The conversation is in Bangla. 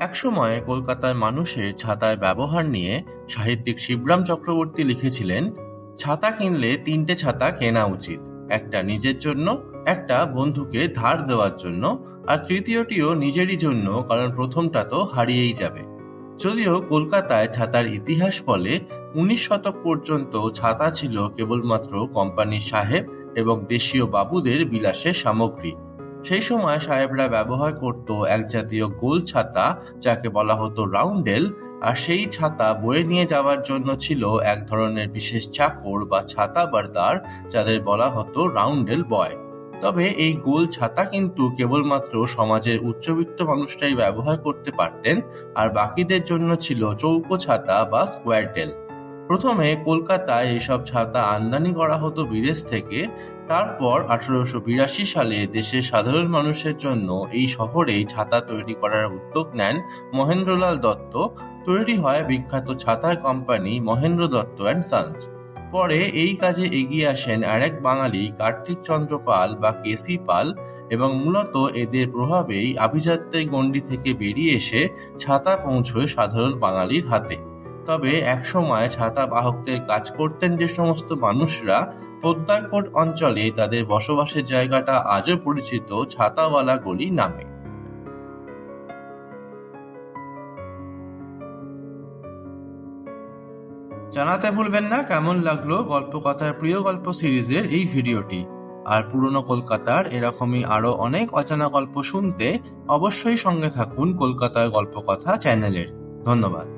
একসময় কলকাতার মানুষের ছাতার ব্যবহার নিয়ে সাহিত্যিক শিবরাম চক্রবর্তী লিখেছিলেন, ছাতা কিনলে 3টে ছাতা কেনা উচিত, একটা নিজের জন্য, একটা বন্ধুকে ধার দেওয়ার জন্য, আর তৃতীয়টিও নিজেরই জন্য, কারণ প্রথমটা তো হারিয়েই যাবে। যদিও কলকাতায় ছাতার ইতিহাস বলে 19 শতক পর্যন্ত ছাতা ছিল কেবলমাত্র কোম্পানির সাহেব এবং দেশীয় বাবুদের বিলাসের সামগ্রী। সেই সময় সাহেবরা ব্যবহার করত এক জাতীয় গোল ছাতা, যাকে বলা হতো রাউন্ডেল, আর সেই ছাতা বয়ে নিয়ে যাওয়ার জন্য ছিল এক ধরনের বিশেষ চাকর বা ছাতা বারদার, যাদের বলা হতো রাউন্ডেল বয়। তবে এই গোল ছাতা কিন্তু কেবলমাত্র সমাজের উচ্চবিত্ত মানুষরাই ব্যবহার করতে পারতেন, আর বাকিদের জন্য ছিল চৌকো ছাতা বা স্কোয়ারটেল। প্রথমে কলকাতায় এইসব ছাতা আমদানি করা হতো বিদেশ থেকে। তারপর 1882 সালে দেশের সাধারণ মানুষের জন্য এই শহরেই ছাতা তৈরি করার উদ্যোগ নেন মহেন্দ্রলাল দত্ত। তৈরি হয় বিখ্যাত ছাতার company Mahendra Dutta and sons. পরে এই কাজে এগিয়ে আসেন আরেক বাঙালি, কার্তিক চন্দ্র পাল বা কেসি পাল, এবং মূলত এদের প্রভাবেই আভিজাত্যের গণ্ডি থেকে বেরিয়ে এসে ছাতা পৌঁছয় সাধারণ বাঙালির হাতে। তবে একসময় ছাতা বাহকদের কাজ করতেন যে সমস্ত মানুষরা, পদ্মারকোট অঞ্চলে তাদের বসবাসের জায়গাটা আজও পরিচিত ছাতাওয়ালা গলি নামে। জানাতে ভুলবেন না কেমন লাগলো গল্পকথার প্রিয় গল্প সিরিজের এই ভিডিওটি। আর পুরনো কলকাতার এরকমই আরো অনেক অজানা গল্প শুনতে অবশ্যই সঙ্গে থাকুন কলকাতার গল্পকথা চ্যানেলের। ধন্যবাদ।